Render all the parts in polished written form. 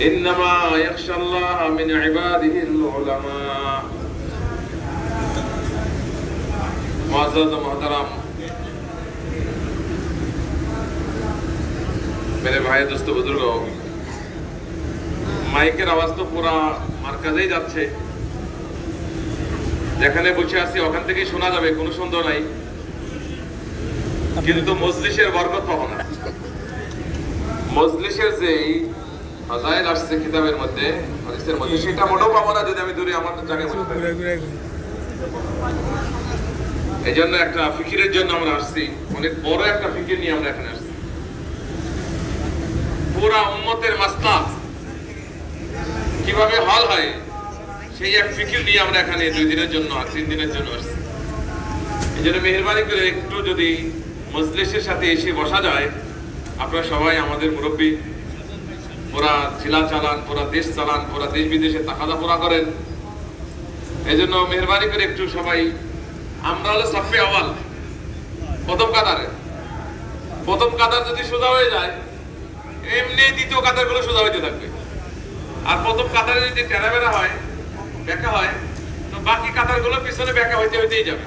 ইন্নামা ইয়াখশাল্লাহ মিন ইবাদিহিল উলামা। মুআজ্জাজ ও মুহতারাম मेरे भाई दोस्तों बुजुर्गों, মাইকের আওয়াজ তো পুরা মার্কাজেই যাচ্ছে। যেখানে বসে আছি ওখান থেকেই শোনা যাবে, কোনো সন্দেহ নাই। কিন্তু মজলিসের বরকত পাবো না। মজলিসের যেই ফাজাইল আসছে কিতাবের মধ্যে, হাদিসের মধ্যে, সেটা মোটেও পাবো না যদি আমি দূরে আমার জায়গায় বসে থাকি। এই জন্য একটা ফিকিরের জন্য আমরা আসছি, অনেক বড় একটা ফিকির নিয়ে আমরা এখানে আসছি। পুরা উম্মতের মাসলা কিভাবে হল হয় সেই এক ফিকির নিয়ে আমরা এখানে 2 দিনের জন্য আর 3 দিনের জন্য আসছি। এই জন্য মেহরবানি করে একটু যদি মজলিসের সাথে এসে বসা যায়। আপনারা সবাই আমাদের মুরব্বী, পুরা জেলা চালান, পুরা দেশ চালান, পুরা দেশ বিদেশে তাকাদা পুরা করেন। এই জন্য মেহরবানি করে একটু সবাই, আমরা হলো সাফে আওয়াল, প্রথম কাতারে। প্রথম কাতার যদি সোজা হয়ে যায়, এমনি দ্বিতীয় কাতার গুলো সোজা হইতে থাকবে। আর প্রথম কাতারে যদি টেরাবেরা হয়, ব্যাখ্যা হয়, তো বাকি কাতার গুলো পিছনে ব্যাখ্যা হইতে হইতেই যাবে।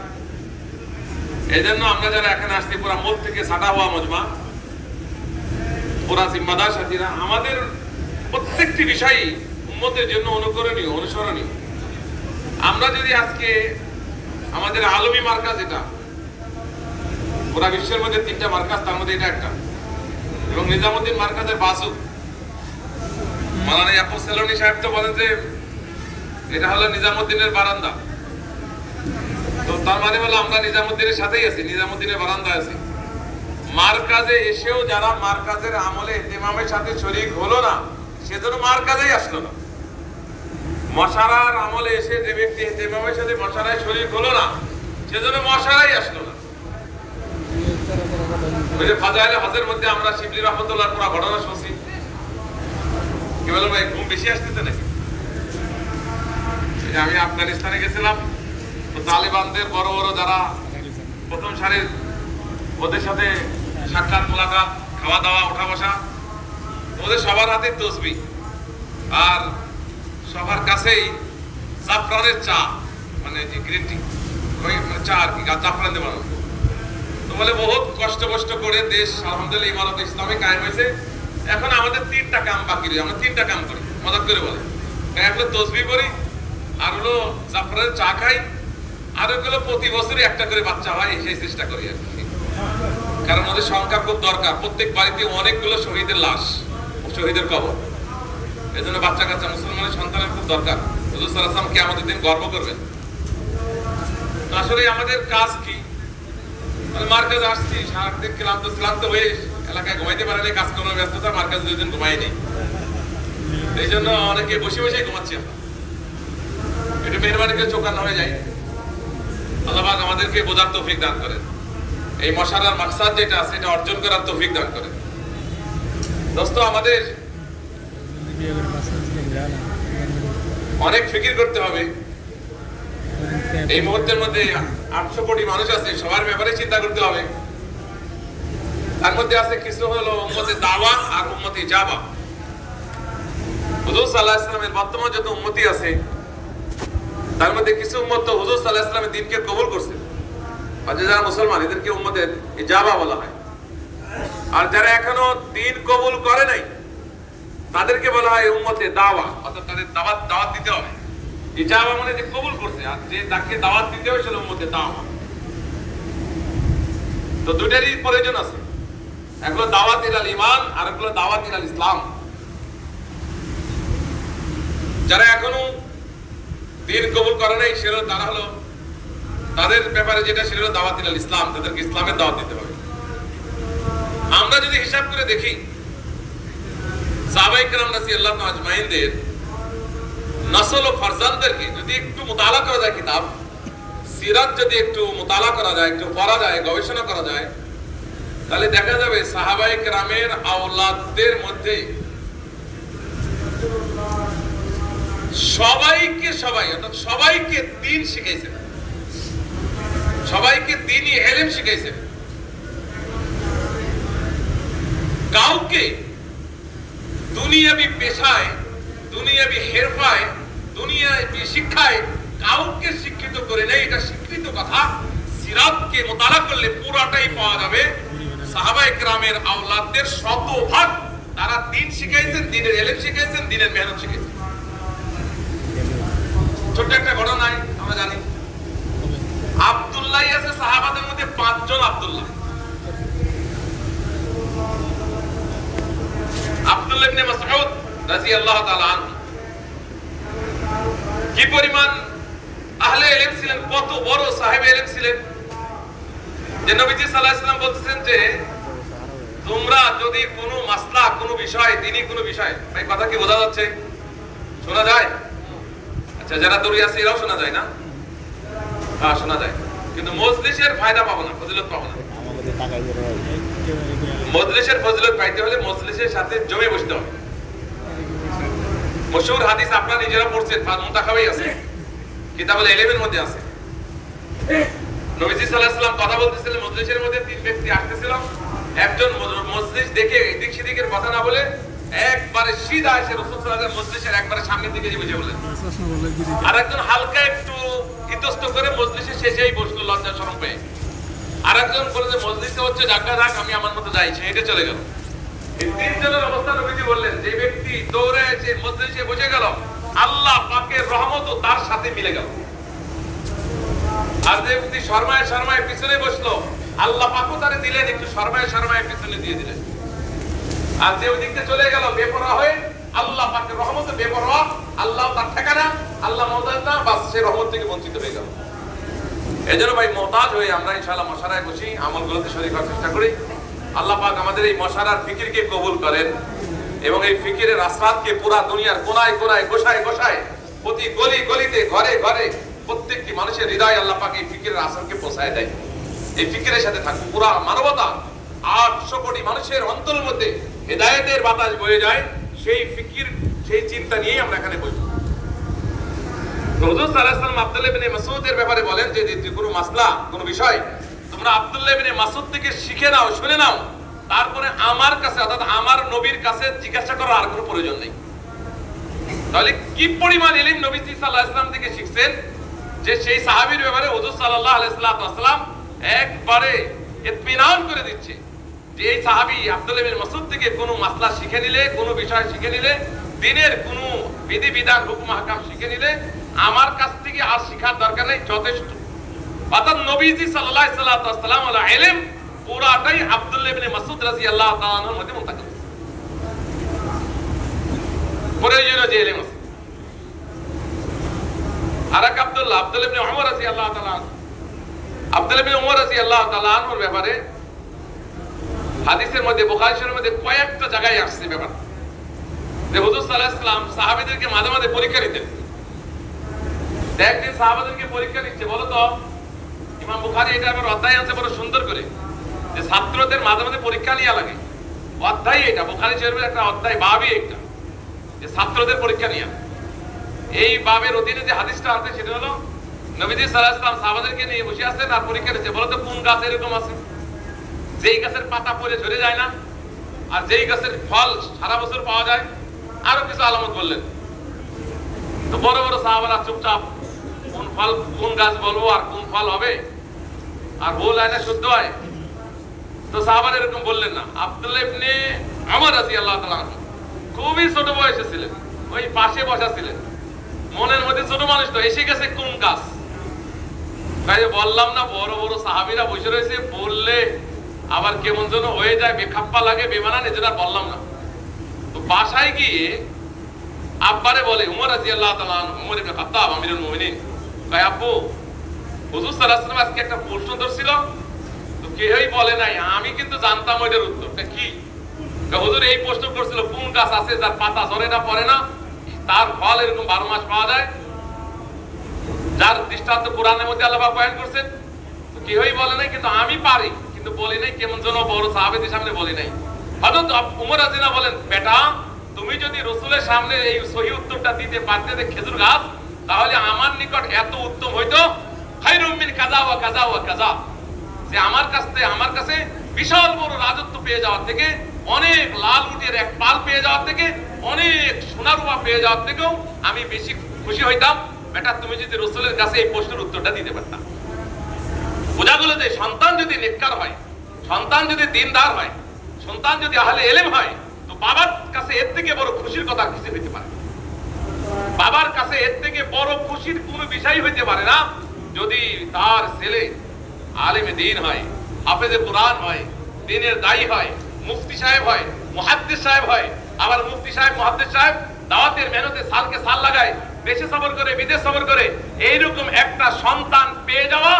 এই জন্য আমরা যারা এখানে আসছি, পুরা মূল থেকে সাটা হওয়া মজমা, পুরা জিম্মাদার সাথীরা, আমাদের প্রত্যেকটি বিষয়ই উম্মতের জন্য অনুকরণীয়, অনুসরণীয়। আমরা যদি আজকে আমাদের আলমী মার্কাজ, এটা পুরা বিশ্বের মধ্যে 3টা মার্কাজ, তার মধ্যে এটা একটা, এবং নিজামুদ্দিন মার্কাজের বাসু মাওলানা ইয়াকুব সেলনি সাহেব তো বলেন যে এটা হলো নিজামুদ্দিনের বারান্দা। তো তার মানে হলো আমরা নিজামুদ্দিনের সাথেই আছি, নিজামুদ্দিনের বারান্দায় আছি। মার্কাজে এসেও যারা মার্কাজের আমলে ইমামের সাথে শরীক হলো না, সেজন্য মার্কাজেই আসলো না। মশারার আমলে এসে যে ব্যক্তি ইমামের সাথে মশারায় শরীক হলো না, সেজন্য মশারাই আসলো না। ওই যে ফাজাইলে হজের মধ্যে আমরা শিবলি রহমতুল্লাহ পুরো ঘটনা শুনছি। কি বলো ভাই, ঘুম বেশি আসতেছে নাকি? আমি আফগানিস্তানে গেছিলাম, তো তালিবানদের বড় বড় যারা প্রথম সারির, ওদের সাথে সাক্ষাৎ মোলাকাত, খাওয়া দাওয়া, ওঠা বসা, ওদের সবার হাতে তসবিহ, আর সবার কাছেই জাফরানের চা, মানে যে গ্রিন টি, ওই চা আর কি, জাফরান দিয়ে বানানো। তো বলে বহুত কষ্ট করে দেশ আলহামদুলিল্লাহ ইমারত ইসলামে কায়েম হয়েছে। এখন আমাদের 3টা কাম বাকি রয়েছে, আমরা 3টা কাম করি, মজাক করে বলে। এক হলো তসবিহ পড়ি, আর হলো জাফরানের চা খাই, আর ওগুলো প্রতি বছরই একটা করে বাচ্চা হয়, সেই চেষ্টা করি আর কি। কারণ ওদের সংখ্যা খুব দরকার, প্রত্যেক বাড়িতে অনেকগুলো শহীদের লাশ, শহীদের কবর। এই জন্য বাচ্চা কাচ্চা মুসলমানের সন্তানের খুব দরকার। হুজুর সাল্লাল্লাহু আলাইহি ওয়াসাল্লাম কিয়ামতের দিন গর্ব করবেন। তো আসলে আমাদের কাজ কি? মার্কাজে আসছি, সারাদিন ক্লান্ত হয়ে এলাকায় ঘুমাইতে পারেনি, কাজকর্মের ব্যস্ততা, মার্কাজে 2 দিন ঘুমাই নেই। এই জন্য অনেকে বসে ঘুমাচ্ছি আমরা। এটা মেহরবানি করে চোখ হয়ে যায়। আল্লাহ পাক আমাদেরকে বোঝার তৌফিক দান করেন, এই মশারার মাকসাদ যেটা আছে এটা অর্জন করার তৌফিক দান করেন। দোস্ত, আমাদের অনেক ফিকির করতে হবে। এই মুহূর্তের মধ্যে 800 কোটি মানুষ আছে, সবার ব্যাপারে চিন্তা করতে হবে। তার মধ্যে আছে কিছু হলো উম্মতে দাওয়া আর উম্মতে ইজাবা। হুজুর সাল্লাল্লাহু আলাইহি ওয়াসাল্লামের বর্তমান যত উম্মতি আছে, তার মধ্যে কিছু উম্মত তো হুজুর সাল্লাল্লাহু আলাইহি ওয়াসাল্লামের দ্বীনকে কবুল করছে, আর যারা মুসলমান এদেরকে উম্মতে ইজাবা বলা হয়। আর যারা এখনো দ্বীন কবুল করে নাই, তাদেরকে বলা হয় উম্মতে দাওয়া, অর্থাৎ তাদের দাওয়াত দিতে হবে। ইজাবা মানে যে কবুল করছে, আর যে তাকে দাওয়াত দিতে হবে সেটা উম্মতে দাওয়া। তো দুটারই প্রয়োজন আছে, এক হলো দাওয়াত ইলাল ঈমান, আর এক হলো দাওয়াত ইলাল ইসলাম। যারা এখনো দ্বীন কবুল করে নাই, সেটা তারা হলো, তাদের ব্যাপারে যেটা সেটা হলো দাওয়াত ইলাল ইসলাম, তাদেরকে ইসলামের দাওয়াত দিতে হবে। আমরা যদি হিসাব করে দেখি, সাহাবায়ে কেরাম রাদিয়াল্লাহু আজমাইনদের নসল ও ফারজানদেরকে যদি একটু মুতালা করা যায়, কিতাব সিরাত যদি একটু মুতালা করা যায়, একটু পড়া যায়, গবেষণা করা যায়, তাহলে দেখা যাবে সাহাবায়ে কেরামের আওলাদদের মধ্যে সবাইকে দ্বীন শিখাইছেন, সবাইকে দ্বীনি ইলম শিখাইছেন। কাউকে দুনিয়াবি পেশায় দুনিয়াবি হেরফায়, দুনিয়াবি শিক্ষায় কাউকে শিক্ষিত করে নেই, এটা স্বীকৃত কথা। সিরাতকে মোতালা করলে পুরাটাই পাওয়া যাবে। সাহাবায়ে কেরামের আওলাদদের শতভাগ তারা দ্বীন শিখাইছেন, দ্বীনের ইলম শিখাইছেন, দ্বীনের মেহনত শিখাইছেন। ছোট্ট একটা ঘটনায় আমরা জানি, আব্দুল্লাহ আছে সাহাবাদের মধ্যে 5 জন আব্দুল্লাহ। আব্দুল্লাহ ইবনে মাসউদ রাদিয়াল্লাহু তাআলা আনহু কি পরিমাণ আহলে ইলম ছিলেন, কত বড় সাহেব ইলম ছিলেন, যে নবীজি সাল্লাল্লাহু আলাইহি ওয়াসাল্লাম বলতেছেন যে তোমরা যদি কোনো মাসলা, কোনো বিষয়, দ্বীনি কোনো বিষয়, ভাই কথা কি বোঝা যাচ্ছে? শোনা যায়? আচ্ছা, যারা দূরে আছে এরাও শোনা যায় না? হ্যাঁ শোনা যায়, কিন্তু মজলিসের ফায়দা পাবো না, ফজিলত পাবো না। মজলিসের ফজিলত পাইতে হলে মজলিসের সাথে জমে বসতে হবে। মশহুর হাদিস আপনারা নিজেরা পড়ছেন, মুনতাখাবেই আছে, কিতাবুল ইলমের মধ্যে আছে। নবীজি সাল্লাল্লাহু আলাইহি ওয়াসাল্লাম কথা বলতেছিলেন, মজলিসের মধ্যে 3 ব্যক্তি আসতেছিল। একজন মজলিস দেখে এদিক সেদিকের কথা না বলে একবারে সিধা এসে রাসূল সাল্লাল্লাহু আলাইহি ওয়াসাল্লাম মজলিসের একবারে সামনের দিকে বসে বলেন। আর একজন হালকা একটু ইতস্ত করে মজলিসের শেষেই বসলো লজ্জা শরম পেয়ে। আর একজন বলে যে মজলিসে হচ্ছে জায়গা থাক, আমি আমার মতো যাই, সে হেঁটে চলে গেল। এই 3 জনের অবস্থা নবীজি বললেন, যে ব্যক্তি দৌড়ে এসে মজলিসে বসে গেল, আল্লাহ পাকের রহমতও তার সাথে মিলে গেল। আর যে ব্যক্তি শর্মায় শর্মায় পিছনে বসলো, আল্লাহ পাকও তারে দিলেন, একটু শর্মায় শর্মায় পিছনে দিয়ে দিলেন। আর যে ওই দিকতে চলে গেল বেপরোয়া হয়ে, আল্লাহ পাকের রহমতে বেপরোয়া, আল্লাহ তার ঠিকানা, আল্লাহ মহতাজ না, বাস সে রহমত থেকে বঞ্চিত হয়ে গেল। এজন্য ভাই মহতাজ হয়ে আমরা ইনশাআল্লাহ মশারায় বসি, আমলগুলোতে শরীক হওয়ার চেষ্টা করি। আল্লাহ পাক আমাদের এই মশারার ফিকিরকে কবুল করেন এবং এই ফিকিরের আসরাতকে পুরা দুনিয়ার কোনায় কোনায়, গোসায় গোসায়, প্রতি গলি গলিতে, ঘরে ঘরে, প্রত্যেকটি মানুষের হৃদয় আল্লাহ পাক এই ফিকিরের আসরকে পৌঁছায় দেয়। এই ফিকিরের সাথে থাকুন, পুরা মানবতা 800 কোটি মানুষের অন্তরের মধ্যে হেদায়েতের বাতাস বয়ে যায়, সেই ফিকির, সেই চিন্তা নিয়েই আমরা এখানে বসি। হুজুর সাল্লাল্লাহু আলাইহি ওয়াসাল্লাম আব্দুল্লাহ ইবনে মাসউদের ব্যাপারে বলেন যে কোনো মাসলা, কোনো বিষয় তোমরা আব্দুল্লাহ ইবনে মাসউদ থেকে শিখে নাও, শুনে নাও, তারপরে আমার কাছে, অর্থাৎ আমার নবীর কাছে জিজ্ঞাসা করার আর কোনো প্রয়োজন নেই। তাহলে কি পরিমাণ ইলম নবীজি সাল্লাল্লাহু আলাইহি ওয়াসাল্লাম থেকে শিখছেন, যে সেই সাহাবীর ব্যাপারে হুজুর সাল্লাল্লাহু আলাইহি ওয়াসাল্লাম একবারে ইতমিনান করে দিচ্ছে যে এই সাহাবী আব্দুল্লাহ ইবনে মাসউদ থেকে কোনো মাসলা শিখে নিলে, কোনো বিষয় শিখে নিলে, দ্বীনের কোনো বিধি বিধান, হুকুম আহকাম শিখে নিলে আমার কাছ থেকে আর শিখার দরকার নেই, যথেষ্ট। অর্থাৎ নবীজি সাল্লাল্লাহু আলাইহি ওয়াসাল্লাম এর ইলম পুরাটাই আব্দুল্লাহ ইবনে মাসউদ রাদিয়াল্লাহু তাআলা আনহুর মধ্যে মুনতাকিল। প্রয়োজনীয় যে ইলম আছে। আরেক আব্দুল্লাহ ইবনে উমর রাদিয়াল্লাহু তাআলা আনহু, আব্দুল্লাহ ইবনে উমর রাদিয়াল্লাহু তাআলা আনহুর ব্যাপারে হাদিসের মধ্যে, বুখারী শরীফের মধ্যে কয়েকটা জায়গায় আসছে ব্যাপার, যে হুজুর সাল্লাল্লাহু আলাইহি ওয়াসাল্লাম সাহাবীদেরকে মাঝে মাঝে পরীক্ষা নিতেন। একদিন সাহাবাদেরকে পরীক্ষা নিচ্ছে, বলো তো, ইমাম বুখারী এটা আবার অধ্যায় আছে বড় সুন্দর করে, যে ছাত্রদের মাঝে মাঝে পরীক্ষা নেওয়া লাগে। অধ্যায় এটা, বুখারী শরীফের একটা অধ্যায়, বাবই একটা, যে ছাত্রদের পরীক্ষা নেওয়া। এই বাবের অধীনে যে হাদিসটা আনতে, সেটা হলো নবীজি সাল্লাল্লাহু আলাইহি ওয়াসাল্লাম সাহাবাদেরকে নিয়ে বসে আছেন আর পরীক্ষা নিচ্ছে, বলো তো কোন গাছ এরকম আছে যেই গাছের পাতা পড়ে ঝরে যায় না, আর যেই গাছের ফল সারা বছর পাওয়া যায়। আরো কিছু আলামত বললেন। তো বড় বড় সাহাবারা চুপচাপ, কোন ফল, কোন গাছ বলবো আর কোন ফল হবে, আর ভুল হয় না শুদ্ধ হয়। তো সাহাবারা এরকম বললেন না। আব্দুল্লাহ ইবনে উমর রাদিয়াল্লাহু তাআলা আনহু খুবই ছোট বয়সে ছিলেন, ওই পাশে বসা ছিলেন, মনের মধ্যে ছোট মানুষ তো, এসে গেছে কোন গাছ। তাই বললাম না, বড় বড় সাহাবীরা বসে রয়েছে, বললে আবার কেমন যেন হয়ে যায়, বেখাপ্পা লাগে, বেমানান, এজন্য বললাম না। তো বাসায় গিয়ে আব্বারে বলে, উমর রাদিয়াল্লাহু তাআলা আনহু, উমর ইবনে খাত্তাব আমিরুল মুমিনিন, কয় আব্বু, হুজুর সাল্লাল্লাহু আলাইহি ওয়াসাল্লাম আজকে একটা প্রশ্ন ধরছিল, তো কেউই বলে নাই, আমি কিন্তু জানতাম ওইটার উত্তরটা কি। হুজুর এই প্রশ্ন করছিল, কোন গাছ আছে যার পাতা ঝরে না, পড়ে না, তার ফল এরকম 12 মাস পাওয়া যায়, যার দৃষ্টান্ত কোরআনের মধ্যে আল্লাহ পাক বয়ান করছেন। তো কেউই বলে নাই, কিন্তু আমি পারি, কিন্তু বলি নাই, কেমন যেন বড় সাহাবীদের সামনে বলি নাই। হযরত উমর রাদিয়াল্লাহু বলেন, বেটা, তুমি যদি রাসূলের সামনে এই সহিহ উত্তরটা দিতে পারতে যে খেজুর গাছ, তাহলে আমার নিকট এত উত্তম হইতো, খায়রুম মিন কাযা ওয়া কাযা ওয়া কাযা, যে আমার কাছে বিশাল বড় রাজত্ব পেয়ে যাওয়ার থেকে, অনেক লাল উটের এক পাল পেয়ে যাওয়ার থেকে, অনেক সোনার রূপা পেয়ে যাওয়ার থেকেও আমি বেশি খুশি হইতাম বেটা তুমি যদি রাসূলের কাছে এই প্রশ্নের উত্তরটা দিতে পারতাম। বোঝা গেল যে সন্তান যদি নেককার হয়, সন্তান যদি দিনদার হয়, সন্তান যদি আহলে ইলম হয়, তো বাবার কাছে এর থেকে বড় খুশির কথা কিছু হইতে পারে। বাবার কাছে এর থেকে বড় খুশির কোনো বিষয় হইতে পারে না যদি তার ছেলে আলেমে দ্বীন হয়, হাফেজে কোরআন হয়, দ্বীনের দায়ী হয়, মুফতি সাহেব হয়, মুহাদ্দিস সাহেব হয়। আবার মুফতি সাহেব মুহাদ্দিস সাহেব দাওয়াতের মেহনতে সালকে সাল লাগায়, দেশে সফর করে বিদেশ সফর করে। এইরকম একটা সন্তান পেয়ে যাওয়া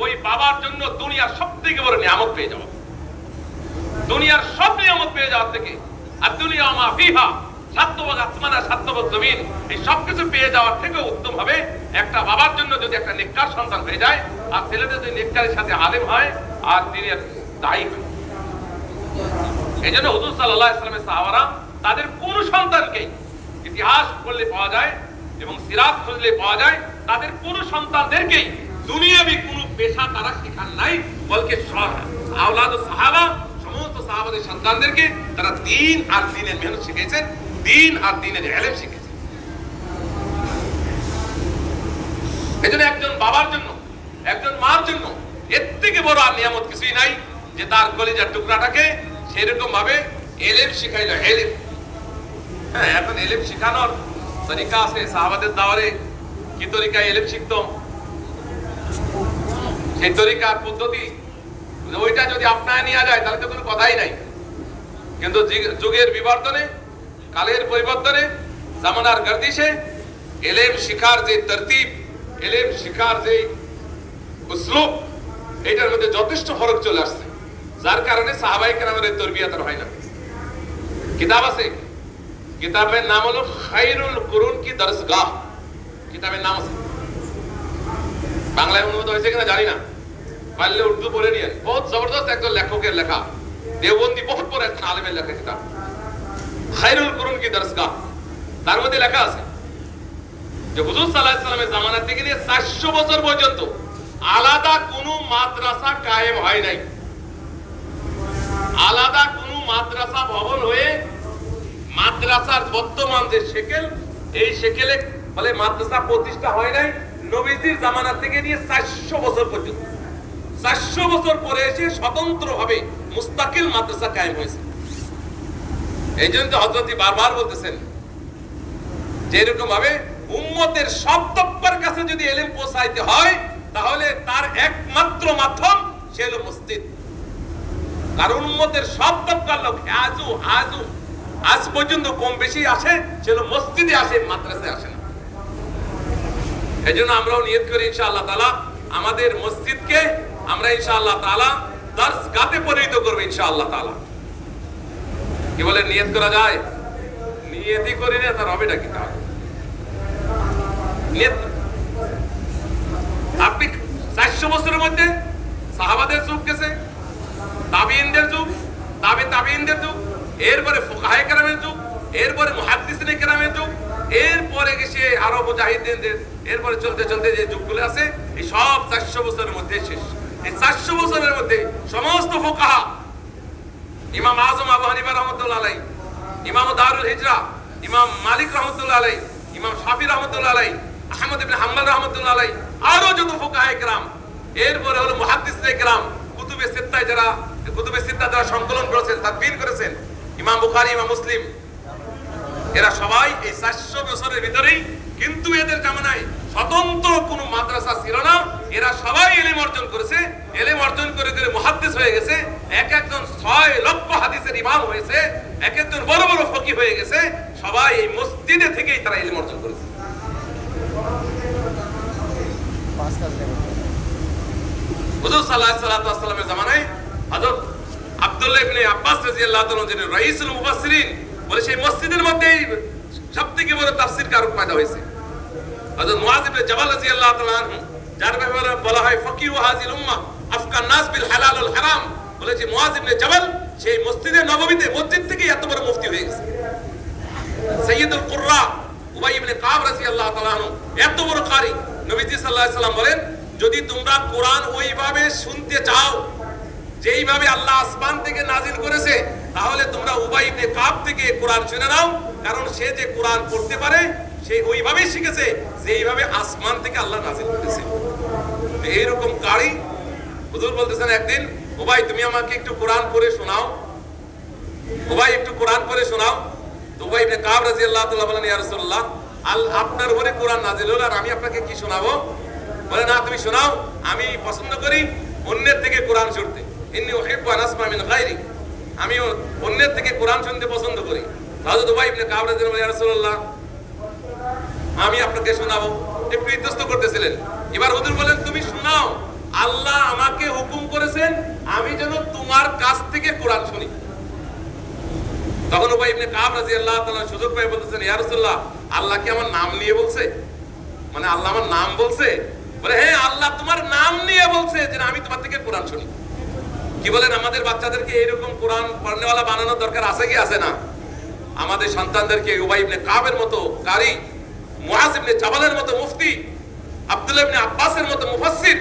ওই বাবার জন্য দুনিয়ার সবথেকে বড় নিয়ামত পেয়ে যাওয়া। দুনিয়ার সব নিয়ামত পেয়ে যাওয়ার থেকে আর দুনিয়া মা ফিহা, সাতভাগ আসমান আর সাতভাগ জমিন, এই সবকিছু পেয়ে যাওয়ার থেকে উত্তম হবে একটা বাবার জন্য যদি একটা নেককার সন্তান হয়ে যায়, আর ছেলেদের যদি নেককারের সাথে আলেম হয় আর তিনি দায়ী হয়। এই জন্য হুজুর সাল্লাল্লাহু আলাইহি ওয়াসাল্লামের সাহাবারা তাদের কোন সন্তানকেই, ইতিহাস পড়লে পাওয়া যায় এবং সিরাত খুঁজলে পাওয়া যায়, তাদের কোন সন্তানদেরকেই দুনিয়াবি কোনো পেশা তারা শেখান নাই, বলকে আওলাদ সাহাবা, সমস্ত সাহাবাদের সন্তানদেরকে তারা দ্বীন আর দ্বীনের মেহনত শিখিয়েছেন, দ্বীন আর দ্বীনের ইলম শিখিয়েছেন। এজন্য একজন বাবার জন্য, একজন মার জন্য এর থেকে বড় আর নিয়ামত কিছুই নাই যে তার কলিজার টুকরাটাকে সেরকম ভাবে ইলম শিখাইলো। ইলম, হ্যাঁ, এখন ইলম শিখানোর তরিকা আছে। সাহাবাদের দাওয়ারে কি তরিকা ইলম শিখতো, সেই তরিকার পদ্ধতি ওইটা যদি আপনায় নিয়ে যায় তাহলে তো কোনো কথাই নাই। কিন্তু যুগের বিবর্তনে, কালের পরিবর্তনে, জামানার গর্দিশে ইলম শিখার যে তরতিব, ইলম শিখার যে উসলুব, এটার মধ্যে যথেষ্ট ফরক চলে আসছে, যার কারণে সাহাবায়ে কেরামের তরবিয়ত আর হয় না। কিতাব আছে, কিতাবের নাম হলো খায়রুল কুরুন কি দরসগাহ, কিতাবের নাম আছে। বাংলায় অনুবাদ হয়েছে কিনা জানি না, পারলে উর্দু পড়ে নিয়েন। বহুত জবরদস্ত একজন লেখকের লেখা, দেওবন্দি বহুত বড় একজন আলেমের লেখা কিতাব, খায়রুল কুরুন কি দরসগাহ। তার মধ্যে লেখা আছে যে হুজুর সাল্লাল্লাহু আলাইহি ওয়াসাল্লামের জামানা থেকে নিয়ে 400 বছর পর্যন্ত আলাদা কোনো মাদ্রাসা কায়েম হয় নাই। আলাদা কোনো মাদ্রাসা ভবন হয়ে মাদ্রাসার বর্তমান যে শেকেল, এই শেকেলে বলে মাদ্রাসা প্রতিষ্ঠা হয় নাই নবীজির জামানা থেকে নিয়ে 400 বছর পর্যন্ত। 400 বছর পরে এসে স্বতন্ত্রভাবে মুস্তাকিল মাদ্রাসা কায়েম হয়েছে। এই জন্য হযরত বারবার বলতেছেন যে এরকম ভাবে উম্মতের সব তবকার কাছে যদি ইলম পৌঁছাইতে হয় তাহলে তার একমাত্র মাধ্যম সে হলো মসজিদ। কারণ উম্মতের সব তবকার লোক আজ পর্যন্ত কম বেশি আসে, সে হলো মসজিদে আসে, মাদ্রাসায় আসে না। এই জন্য আমরাও নিয়ত করি ইনশাআল্লাহ তাআলা আমাদের মসজিদকে আমরা ইনশাআল্লাহ তাআলা দরসগাহে পরিণত করব ইনশাআল্লাহ তাআলা। কি বলে নিয়ত করা যায়? নিয়তই করি না তার হবেটা কি? তাহলে নিয়ত আপনি 400 বছরের মধ্যে সাহাবাদের যুগ গেছে, তাবিঈনদের যুগ, তাবিঈনদের যুগ, এরপরে ফুকাহায়ে কেরামের যুগ, এরপরে মুহাদ্দিসিনে কেরামের যুগ, এরপরে গেছে আরব মুজাহিদিনদের, এরপরে চলতে চলতে যে যুগগুলো আছে এই সব 400 বছরের মধ্যে শেষ। এই 400 বছরের মধ্যে সমস্ত ফুকাহা, ইমাম আযম আবু হানিফা রাহমাতুল্লাহ আলাইহি, ইমাম দারুল হিজরা, ইমাম মালিক রাহমাতুল্লাহ আলাইহি, ইমাম শাফি রাহমাতুল্লাহ আলাইহি, আহমদ ইবনে হাম্বল রাহমাতুল্লাহ আলাইহি, আরো যত ফুকাহায়ে কেরাম, এরপরে হলো মুহাদ্দিসিনে কেরাম, কুতুবে সিত্তা যারা সংকলন করেছেন, তাদবির করেছেন, ইমাম বুখারী, ইমাম মুসলিম, এরা সবাই এই 400 বছরের ভিতরেই, কিন্তু এদের জামানায় স্বতন্ত্র কোনো মাদ্রাসা ছিল না। এরা সবাই ইলম অর্জন করেছে, ইলম অর্জন করে করে মুহাদ্দিস হয়ে গেছে, এক একজন 6 লক্ষ হাদিসের ইমাম হয়েছে, এক একজন বড় বড় ফকিহ হয়ে গেছে। সবাই এই মসজিদে থেকেই তারা ইলম অর্জন করেছে। হুজুর সাল্লাল্লাহু আলাইহি ওয়াসাল্লামের জামানায় হযরত আব্দুল্লাহ ইবনে আব্বাস রাদিয়াল্লাহু তাআলা যিনি রাইসুল মুফাসসিরিন, বলে সেই মসজিদের মধ্যেই সবথেকে বড় তাফসীর কারক পয়দা হয়েছে। হযরত মুআয ইবনে জাবাল রাদিয়াল্লাহু তাআলা আনহু, যার ব্যাপারে বলা হয় ফকিহ হাযিল উম্মাহ আফকান নাস বিল হালাল ওয়াল হারাম, বলে যে মুআয ইবনে জাবাল সেই মসজিদে নববীতে মসজিদ থেকে এত বড় মুফতি হয়ে গেছে। সাইয়্যিদুল কুররা উবাই ইবনে কাব রাদিয়াল্লাহু তাআলা আনহু এত বড় কারি। নবীজি সাল্লাল্লাহু আলাইহি সাল্লাম বলেন, যদি তোমরা কোরআন ওইভাবে শুনতে চাও যেইভাবে আল্লাহ আসমান থেকে নাজিল করেছে, তাহলে তোমরা উবাই ইবনে কাব থেকে কোরআন শুনে নাও, কারণ সে যে কোরআন পড়তে পারে সে ওইভাবেই শিখেছে যে এইভাবে আসমান থেকে আল্লাহ নাযিল করতেছে। এইরকম কারি হুজুর বলতেছেন একদিন, উবাই তুমি আমাকে একটু কোরআন পড়ে শোনাও, উবাই একটু কোরআন পড়ে শোনাও। তো উবাই ইবনে কাব রাদিয়াল্লাহু তাআলা বলেন, ইয়া রাসূলুল্লাহ, আপনার উপরে কোরআন নাযিল হলো আর আমি আপনাকে কি শোনাবো? বলে না, তুমি শোনাও, আমি পছন্দ করি অন্যের থেকে কোরআন শুনতে। ইন্নী উহিব্বু আন আসমা মিন গায়রি, আমি অন্যের থেকে কোরআন শুনতে পছন্দ করি। হযরত উবাই ইবনে কাব রাদিয়াল্লাহু তাআলা, ইয়া রাসূলুল্লাহ, আমি আপনাকে শোনাবো। একটু ইতস্ত করতেছিলেন। এবার হুজুর বলেন, তুমি শোনাও, আল্লাহ আমাকে হুকুম করেছেন আমি যেন তোমার কাছ থেকে কোরআন শুনি। তখন উবাই ইবনে কাব রাদিয়াল্লাহু তাআলা সুযোগ পেয়ে বলতেছেন, ইয়া রাসূলুল্লাহ, আল্লাহ কি আমার নাম নিয়ে বলছে? মানে আল্লাহ আমার নাম বলছে? বলে হ্যাঁ, আল্লাহ তোমার নাম নিয়ে বলছে যে আমি তোমার থেকে কোরআন শুনি। কি বলেন, আমাদের বাচ্চাদেরকে এরকম কোরআন পড়নেওয়ালা বানানোর দরকার আছে কি আছে না? আমাদের সন্তানদেরকে উবাই ইবনে কাবের মতো কারি, মুআজ ইবনে জাবালের মতো মুফতি, আব্দুল্লাহ ইবনে আব্বাসের মতো মুফাসসির,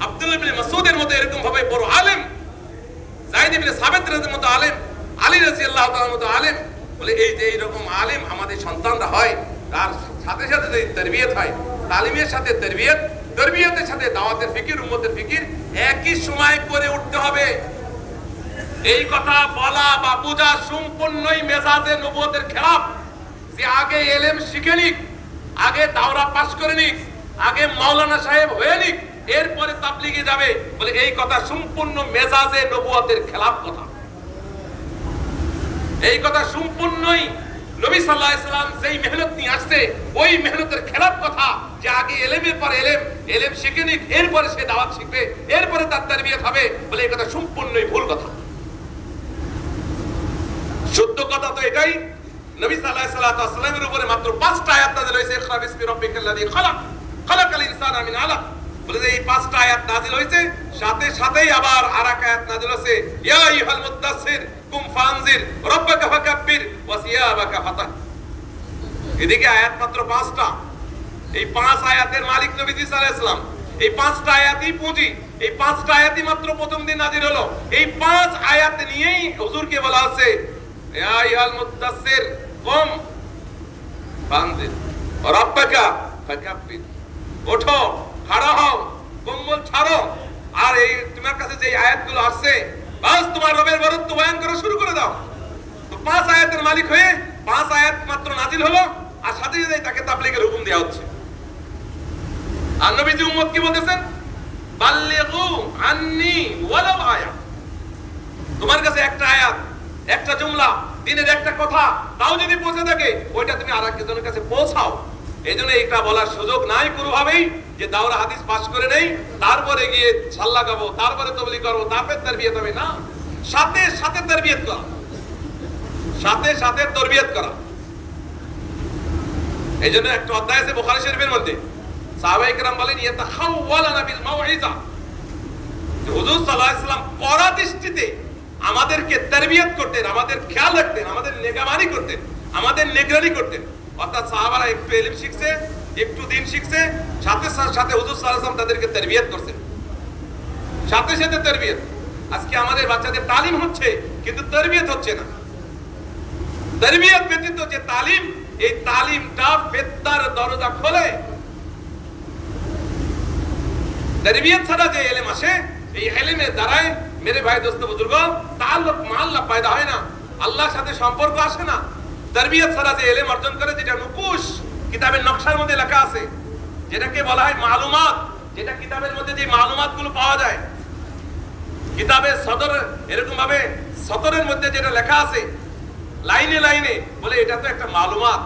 আব্দুল্লাহ ইবনে মাসউদের মতো এরকম ভাবে বড় আলেম, যায়েদ ইবনে সাবিত রাদিয়াল্লাহু মতো আলেম, আলী রাদিয়াল্লাহু তাআলার মতো আলেম, বলে এই যে এইরকম আলেম আমাদের সন্তানরা হয়, তার সাথে সাথে যদি তারবিয়ত হয়, তালিমের সাথে তারবিয়ত, তারবিয়তের সাথে দাওয়াতের ফিকির, উম্মতের ফিকির একই সময় করে উঠতে হবে। এই কথা বলা বা বোঝা সম্পূর্ণই মেজাজে নবুয়তের খেলাফ। যে আগে ইলম শিখে নিক, আগে দাওরা পাস করে নিক, আগে মাওলানা সাহেব হয়ে নিক, এরপরে তাবলিগে যাবে, বলে এই কথা সম্পূর্ণ মেজাজে নবুয়তের খেলাফ কথা। এই কথা সম্পূর্ণই নবী সাল্লাল্লাহু আলাইহি সাল্লাম যেই মেহনত নিয়ে আসছে ওই মেহনতের খেলাফ কথা, যে আগে ইলমের পর ইলম শিখে নিক, এরপরে সে দাওয়াত শিখবে, এরপরে তার তারবিয়ত হবে, বলে এই কথা সম্পূর্ণই ভুল কথা। সত্য কথা তো এটাই, নবী সাল্লাল্লাহু আলাইহি সাল্লামের উপরে মাত্র 5টা আয়াত নাযিল হয়েছে, ইকরা বিসমি রাব্বিকাল্লাযী খালাক, খালাকাল ইনসানা মিন আলাক। বলে যে এই 5টা আয়াত নাযিল হয়েছে, সাথে সাথেই আবার আরেক আয়াত নাযিল হয়েছে, ইয়া আইয়ুহাল মুদ্দাসসির কুম ফানজির রাব্বাকা ফাকাব্বির ওয়া সিয়াবাকা ফাতাহ। এদিকে আয়াত মাত্র 5টা। এই 5 আয়াতের মালিক নবীজি সাল্লাল্লাহু আলাইহি সাল্লাম। এই 5টা আয়াতই পুঁজি, এই 5টা আয়াতই মাত্র প্রথম দিন নাযিল হলো। এই 5 আয়াত নিয়েই হুজুরকে বলা আছে, ইয়া আইয়ুহাল মুদ্দাসসির কুম ফানজির রাব্বাকা ফাকাব্বির, ওঠো, খাড়া হও, কম্বল ছাড়ো, আর এই তোমার কাছে যে আয়াতগুলো আসছে বাস তোমার রবের বরত্ব বয়ান করা শুরু করে দাও। তো 5 আয়াতের মালিক হয়ে 5 আয়াত মাত্র নাযিল হলো, আর সাথে সাথে তাকে তাবলীগের হুকুম দেওয়া হচ্ছে। আর নবীজি উম্মত কি বলতেছেন, বাল্লিগু আন্নী ওয়ালাউ আয়া, তোমার কাছে একটা আয়াত, একটা জুমলা, দিনের একটা কথা, তাও যদি পৌঁছে থাকে ওইটা তুমি আরেকজনের কাছে পৌঁছাও। এইজন্য এটা বলার সুযোগ নাই কোনোভাবেই যে দাওরা হাদিস পাস করে নেই, তারপরে গিয়ে সাল্লা গাবো, তারপরে তাবলীগ করবো, তারপরে তারবিয়ত হবে না। সাথে সাথে তারবিয়ত করা, সাথে সাথে তারবিয়ত করা। এইজন্য একটা অধ্যায় আছে বুখারী শরীফের মধ্যে, সাহাবায়ে কেরাম বলেন ইয়াতাখাওয়ালানা বিল মাউইযা, হুজুর সাল্লাল্লাহু আলাইহি ওয়াসাল্লাম কড়া দৃষ্টিতে আমাদেরকে তারবিয়ত করতেন, আমাদের খেয়াল রাখতেন, আমাদের নেগামানি করতেন, আমাদের নিগরানি করতেন। অর্থাৎ সাহাবারা একটু ইলম শিখছে, একটু দিন শিখছে, সাথে সাথে হুজুর সাল্লাল্লাহু আলাইহি ওয়াসাল্লাম তাদেরকে তারবিয়ত করতেন, সাথে সাথে তারবিয়ত। আজকে আমাদের বাচ্চাদের তালিম হচ্ছে কিন্তু তারবিয়ত হচ্ছে না। তারবিয়ত ব্যতীত যে তালিম, এই তালিমটা ফিতনার দরজা খোলে। তারবিয়ত ছাড়া যে ইলম আসে, এই ইলমের দ্বারাই মেরে ভাই দোস্ত বুজুর্গ তাআল্লুক মা আল্লাহ পয়দা হয় না, আল্লাহর সাথে সম্পর্ক আসে না। তারবিয়ত ছাড়া যে ইলম অর্জন করে, যেটা নুকুশ কিতাবের নকশার মধ্যে লেখা আছে, যেটাকে বলা হয় মালুমাত, যেটা কিতাবের মধ্যে যে মালুমাতগুলো পাওয়া যায়, কিতাবের সদর এরকম ভাবে সদরের মধ্যে যেটা লেখা আছে লাইনে লাইনে, বলে এটা তো একটা মালুমাত।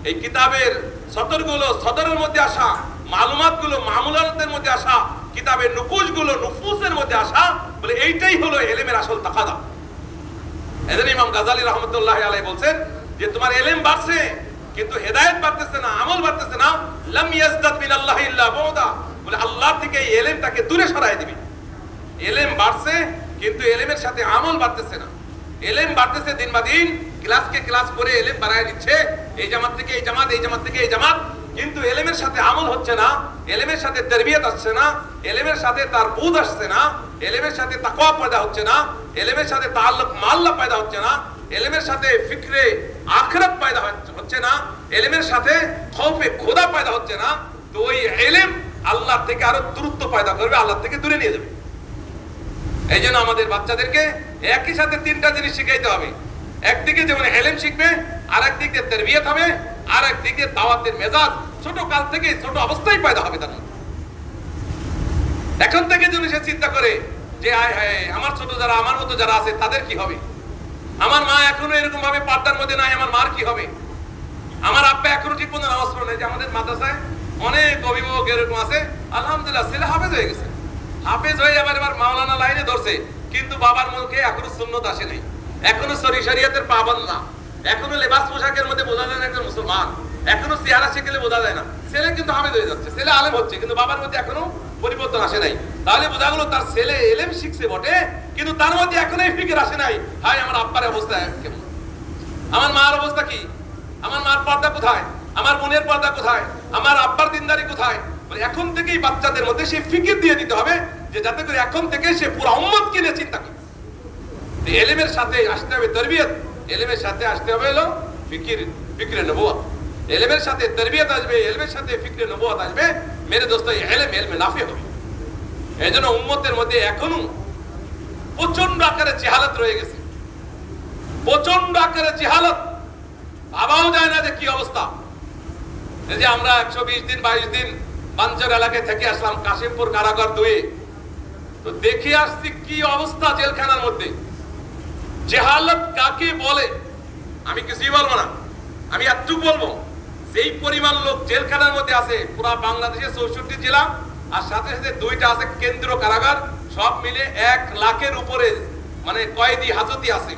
এই কিতাবের সদরের মধ্যে আসা মালুমাতগুলো, মামুলাতের মধ্যে আসা, কিতাবের নুকুশগুলো নুফুসের মধ্যে আসা, বলে এইটাই হলো ইলমের আসল তাকাদা। এজন্য ইমাম গাজালি রাহমাতুল্লাহি আলাইহি বলছেন যে তোমার ইলম বাড়ছে কিন্তু হেদায়েত বাড়তেছে না, আমল বাড়তেছে না। লাম ইয়াজদাদ মিনাল্লাহি ইল্লা বুদা, বলে আল্লাহ থেকে এই ইলমটাকে দূরে সরায় দিবে। ইলম বাড়ছে কিন্তু ইলমের সাথে আমল বাড়তেছে না। ইলম বাড়তেছে দিন বা দিন, ক্লাসকে ক্লাস করে ইলম বাড়ায় দিচ্ছে, এই জামাত থেকে এই জামাত, এই জামাত থেকে এই জামাত, কিন্তু এলেমের সাথে আমল হচ্ছে না, এলেমের সাথে তারবিয়ত আসছে না, এলেমের সাথে তার বুঝ আসছে না, এলেমের সাথে তাকওয়া পয়দা হচ্ছে না, এলেমের সাথে তাআল্লুক মাল্লা পয়দা হচ্ছে না, এলেমের সাথে ফিকরে আখিরাত পয়দা হচ্ছে না, এলেমের সাথে খৌফে খোদা পয়দা হচ্ছে না, তো ওই এলেম আল্লাহ থেকে আরো দূরত্ব পয়দা করবে, আল্লাহ থেকে দূরে নিয়ে যাবে। এই জন্য আমাদের বাচ্চাদেরকে একই সাথে তিনটা জিনিস শিখাইতে হবে। একদিকে যেমন এলেম শিখবে, আর একদিকে তারবিয়ত হবে, আর একদিকে দাওয়াতের মেজাজ ছোট কাল থেকে ছোট অবস্থায় পয়দা হবে তার। এখন থেকে যদি সে চিন্তা করে যে আয় হায় আমার ছোট যারা আমার মতো যারা আছে তাদের কি হবে, আমার মা এখনো এরকম ভাবে পার্দার মধ্যে নাই, আমার মার কি হবে, আমার আব্বা এখনো ঠিক মতো নামাজ পড়ে নাই। যে আমাদের মাদ্রাসায় অনেক অভিভাবক এরকম আছে, আলহামদুলিল্লাহ ছেলে হাফেজ হয়ে গেছে, হাফেজ হয়ে এবার মাওলানা লাইনে ধরছে, কিন্তু বাবার মুখে এখনো সুন্নত আসে নাই, এখনো শরিয়তের পাবন্দ না, এখনো লেবাস পোশাকের মধ্যে বোঝা যায় না একজন মুসলমান, এখনো চেহারা শিখলে বোঝা যায় না। ছেলে কিন্তু হাফেজ হয়ে যাচ্ছে, ছেলে আলেম হচ্ছে, কিন্তু বাবার মধ্যে এখনো পরিবর্তন আসে নাই। তাহলে বোঝা গেল তার ছেলে এলেম শিখছে বটে, কিন্তু তার মধ্যে এখনো এই ফিকির আসে নাই, হাই আমার আব্বার অবস্থা কেমন, আমার মার অবস্থা কি, আমার মার পর্দা কোথায়, আমার বোনের পর্দা কোথায়, আমার আব্বার দিনদারি কোথায়। এখন থেকেই বাচ্চাদের মধ্যে সেই ফিকির দিয়ে দিতে হবে, যে যাতে করে এখন থেকে সে পুরো উম্মতকে নিয়ে চিন্তা করে। এলেমের সাথে আসতে হবে তারবিয়ত, এলেমের সাথে আসতে হবে হলো ফিকরে নবুয়ত, এলেমের সাথে তারবিয়ত আসবে, এলেমের সাথে ফিকরে নবুয়ত আসবে। মেরে দোস্ত এলেমে নাফি হবে। এই জন্য উম্মতের মধ্যে এখনো প্রচন্ড আকারে জাহালাত রয়ে গেছে, প্রচন্ড আকারে জাহালাত, ভাবাও যায় না যে কি অবস্থা। এই যে আমরা 120 দিন 22 দিন বাঞ্চর এলাকায় থেকে আসলাম, কাশিমপুর কারাগার 2, তো দেখে আসছি কি অবস্থা জেলখানার মধ্যে। জাহালাত কাকে বলে আমি কিছুই বলবো না, আমি এতটুকু বলবো, যেই পরিমাণ লোক জেলখানার মধ্যে আছে পুরা বাংলাদেশের 64 জেলা, আর সাথে সাথে 2টা আছে কেন্দ্রীয় কারাগার, সব মিলে 1 লাখের উপরে মানে কয়েদি হাজতি আছে।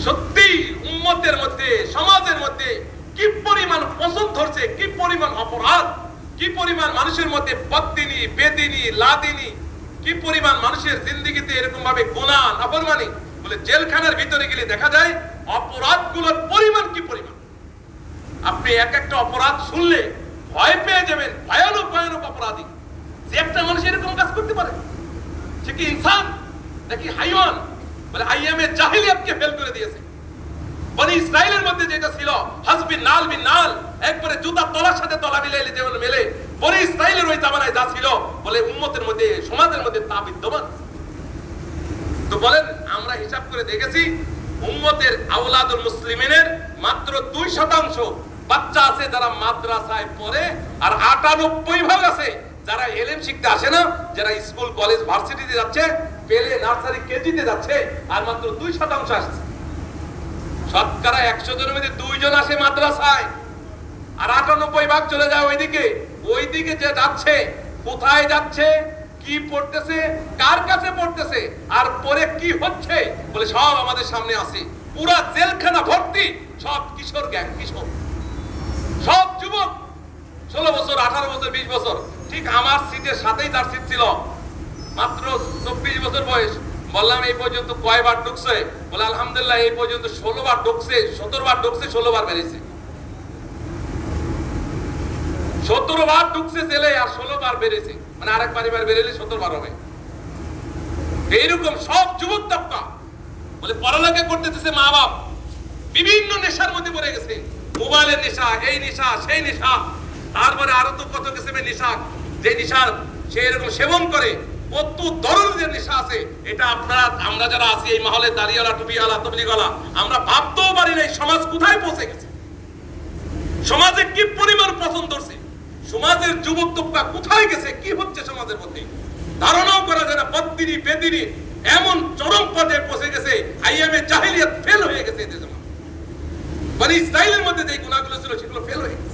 সত্যি উম্মতের মধ্যে, সমাজের মধ্যে কি পরিমাণ পছন্দ ধরছে, কি পরিমাণ অপরাধ, কি পরিমাণ মানুষের মধ্যে বদদিনী বেদিনী লাদিনী, কি পরিমাণ মানুষের জিন্দেগিতে এরকম ভাবে গুনাহ নাফরমানি। বলে জেলখানার ভিতরে গেলে দেখা যায় অপরাধগুলোর পরিমাণ কি পরিমাণ। আপনি এক একটা অপরাধ শুনলে ভয় পেয়ে যাবেন, ভয়ানক ভয়ানক অপরাধী। যে একটা মানুষ এরকম কাজ করতে পারে, সে কি ইনসান নাকি হাইওয়ান? বলে আইয়ামে জাহিলিয়াতকে ফেল করে দিয়েছে। বনি ইসরাইলের মধ্যে যেটা ছিল হাসবিন নাল বিন নাল, একবারে জুতা তলার সাথে তলা মিলাইলে যেমন মেলে, বনি ইসরাইলের ওই জামানায় যা ছিল, বলে উম্মতের মধ্যে, সমাজের মধ্যে তা বিদ্যমান। তো বলেন আমরা হিসাব করে দেখেছি, উম্মতের আওলাদুল মুসলিমিনের মাত্র 2% বাচ্চা আছে যারা মাদ্রাসায় পড়ে, আর 98% আছে যারা এলেম শিখতে আসে না, যারা স্কুল কলেজ ভার্সিটিতে যাচ্ছে, পেলে নার্সারি কেজিতে যাচ্ছে, আর মাত্র 2% আসছে। শতকরা 100 জনের মধ্যে 2 জন আসে মাদ্রাসায়, আর 98% চলে যায় ওইদিকে। ওইদিকে যে যাচ্ছে, কোথায় যাচ্ছে, কি পড়তেছে, কার কাছে পড়তেছে, আর পরে কি হচ্ছে, বলে সব আমাদের সামনে আছে। পুরা জেলখানা ভর্তি সব কিশোর গ্যাং, কিশোর, সব যুবক, 16 বছর 18 বছর 20 বছর। ঠিক আমার সিটের সাথেই তার সিট ছিল, মাত্র 24 বছর বয়স। বললাম এই পর্যন্ত কয়বার ঢুকছে? বলে আলহামদুলিল্লাহ এই পর্যন্ত 16 বার ঢুকছে, 17 বার ঢুকছে, 16 বার বেরিয়েছে। 17 বার ঢুকছে জেলে, আর 16 বার বেরিয়েছে, মানে আরেক পরিবার বেরিয়ে 17 বার হবে। এইরকম সব যুবক তাবকা, বলে পড়ালেখা করতেছে, মা বাপ বিভিন্ন নেশার মধ্যে পড়ে গেছে, মোবাইলের নেশা, এই নেশা, সেই নেশা, তারপরে আরো তো কত কিসিমের নেশা, যে নেশার সে এরকম সেবন করে, কত ধরনের নেশা আছে। এটা আমরা যারা আছি এই মহলে, দাড়িওয়ালা, টুপিওয়ালা, তবলিগওয়ালা, আমরা ভাবতেও পারি না এই সমাজ কোথায় পৌঁছে গেছে, সমাজে কি পরিমাণ পছন্দ করছে, সমাজের যুবক তবকা কোথায় গেছে, কি হচ্ছে সমাজের মধ্যে ধারণাও করা যায় না। বদদিনী বেদিনী এমন চরম পর্যায়ে পৌঁছে গেছে, আইয়ামে জাহিলিয়াত ফেল হয়ে গেছে এদের জন্য। বনি ইসরাইলের মধ্যে যে গুনাহগুলো ছিল সেগুলো ফেল হয়ে গেছে।